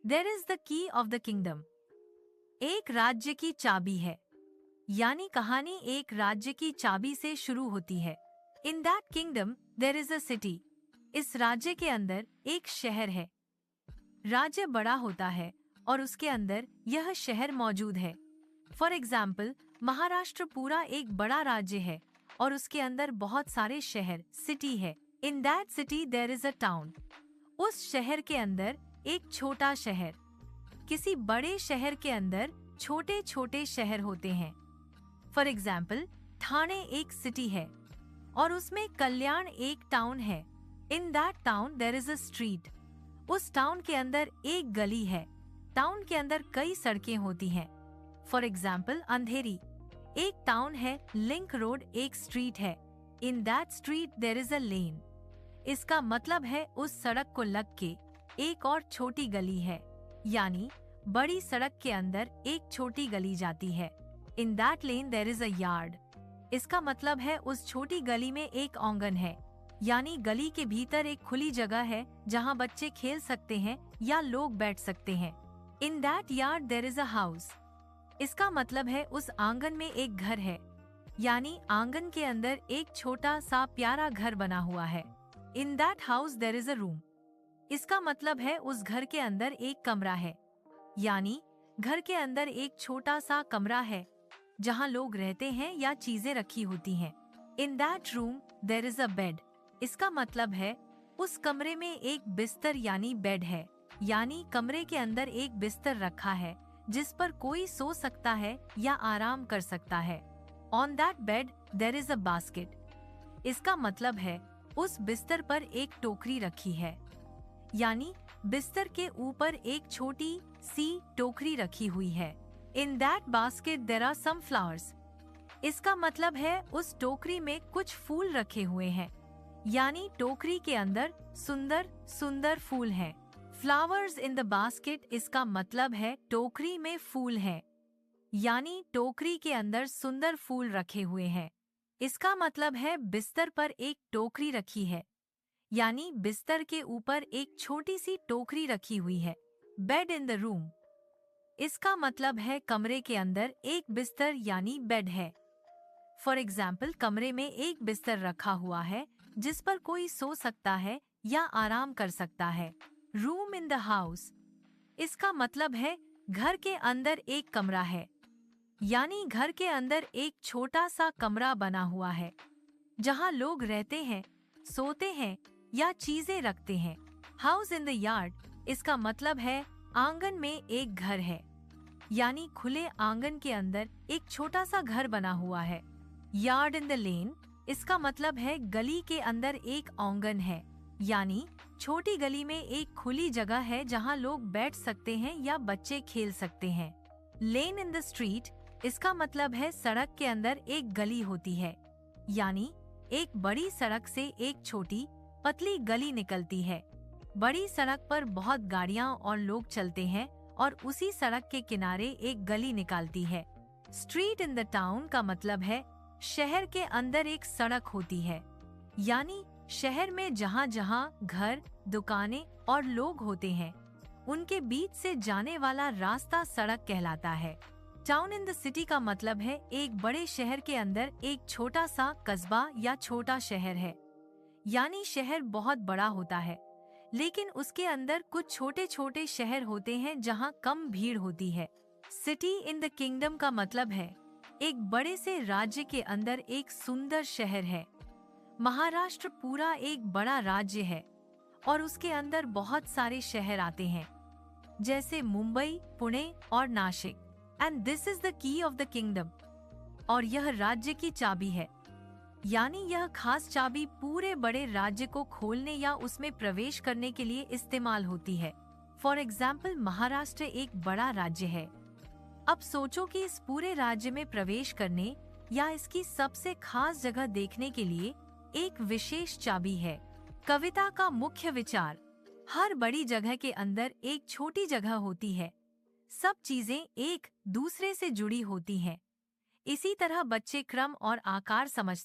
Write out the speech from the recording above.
There is the key of the kingdom. एक राज्य की चाबी है, यानी कहानी एक राज्य की चाबी से शुरू होती है। In that kingdom there is a city. इस राज्य के अंदर एक शहर है। राज्य बड़ा होता है और उसके अंदर यह शहर मौजूद है। फॉर एग्जाम्पल, महाराष्ट्र पूरा एक बड़ा राज्य है और उसके अंदर बहुत सारे शहर सिटी है। In that city there is a town. उस शहर के अंदर एक छोटा शहर। किसी बड़े शहर के अंदर छोटे छोटे शहर होते हैं। फॉर एग्जाम्पल, ठाणे एक सिटी है और उसमें कल्याण एक टाउन है। In that town there is a street. उस टाउन के अंदर एक गली है। टाउन के अंदर कई सड़कें होती हैं। फॉर एग्जाम्पल, अंधेरी एक टाउन है, लिंक रोड एक स्ट्रीट है। In that street there is a lane. इसका मतलब है उस सड़क को लग के एक और छोटी गली है, यानी बड़ी सड़क के अंदर एक छोटी गली जाती है। In that lane there is a yard. इसका मतलब है उस छोटी गली में एक आंगन है, यानी गली के भीतर एक खुली जगह है जहाँ बच्चे खेल सकते हैं या लोग बैठ सकते हैं। In that yard there is a house. इसका मतलब है उस आंगन में एक घर है, यानी आंगन के अंदर एक छोटा सा प्यारा घर बना हुआ है। In that house there is a room. इसका मतलब है उस घर के अंदर एक कमरा है, यानी घर के अंदर एक छोटा सा कमरा है जहाँ लोग रहते हैं या चीजें रखी होती हैं। In that room there is a bed. इसका मतलब है उस कमरे में एक बिस्तर यानी बेड है, यानी कमरे के अंदर एक बिस्तर रखा है जिस पर कोई सो सकता है या आराम कर सकता है। On that bed there is a basket. इसका मतलब है उस बिस्तर पर एक टोकरी रखी है, यानी बिस्तर के ऊपर एक छोटी सी टोकरी रखी हुई है। In that basket there are some flowers. इसका मतलब है उस टोकरी में कुछ फूल रखे हुए हैं, यानी टोकरी के अंदर सुंदर सुंदर फूल हैं। फ्लावर्स इन द बास्केट, इसका मतलब है टोकरी में फूल हैं, यानी टोकरी के अंदर सुंदर फूल रखे हुए हैं। इसका मतलब है बिस्तर पर एक टोकरी रखी है, यानी बिस्तर के ऊपर एक छोटी सी टोकरी रखी हुई है। Bed in the room. इसका मतलब है कमरे के अंदर एक बिस्तर यानी बेड है। फॉर एग्जाम्पल, कमरे में एक बिस्तर रखा हुआ है जिस पर कोई सो सकता है या आराम कर सकता है। Room in the house. इसका मतलब है घर के अंदर एक कमरा है, यानी घर के अंदर एक छोटा सा कमरा बना हुआ है जहाँ लोग रहते हैं, सोते हैं या चीजें रखते हैं। House in the yard. इसका मतलब है आंगन में एक घर है, यानी खुले आंगन के अंदर एक छोटा सा घर बना हुआ है। Yard in the lane. इसका मतलब है गली के अंदर एक आंगन है, यानी छोटी गली में एक खुली जगह है जहाँ लोग बैठ सकते हैं या बच्चे खेल सकते हैं। लेन इन द स्ट्रीट। इसका मतलब है सड़क के अंदर एक गली होती है, यानी एक बड़ी सड़क से एक छोटी पतली गली निकलती है। बड़ी सड़क पर बहुत गाड़ियां और लोग चलते हैं और उसी सड़क के किनारे एक गली निकालती है। स्ट्रीट इन द टाउन का मतलब है शहर के अंदर एक सड़क होती है, यानी शहर में जहाँ जहाँ घर, दुकानें और लोग होते हैं उनके बीच से जाने वाला रास्ता सड़क कहलाता है। टाउन इन द सिटी का मतलब है एक बड़े शहर के अंदर एक छोटा सा कस्बा या छोटा शहर है, यानी शहर बहुत बड़ा होता है लेकिन उसके अंदर कुछ छोटे छोटे शहर होते हैं जहाँ कम भीड़ होती है। सिटी इन द किंगडम का मतलब है एक बड़े से राज्य के अंदर एक सुंदर शहर है। महाराष्ट्र पूरा एक बड़ा राज्य है और उसके अंदर बहुत सारे शहर आते हैं, जैसे मुंबई, पुणे और Nashik. And this is the key of the kingdom. और यह राज्य की चाबी है, यानी यह खास चाबी पूरे बड़े राज्य को खोलने या उसमें प्रवेश करने के लिए इस्तेमाल होती है। फॉर एग्जाम्पल, महाराष्ट्र एक बड़ा राज्य है। अब सोचो कि इस पूरे राज्य में प्रवेश करने या इसकी सबसे खास जगह देखने के लिए एक विशेष चाबी है। कविता का मुख्य विचार। हर बड़ी जगह के अंदर एक छोटी जगह होती है। सब चीजें एक दूसरे से जुड़ी होती हैं। इसी तरह बच्चे क्रम और आकार समझ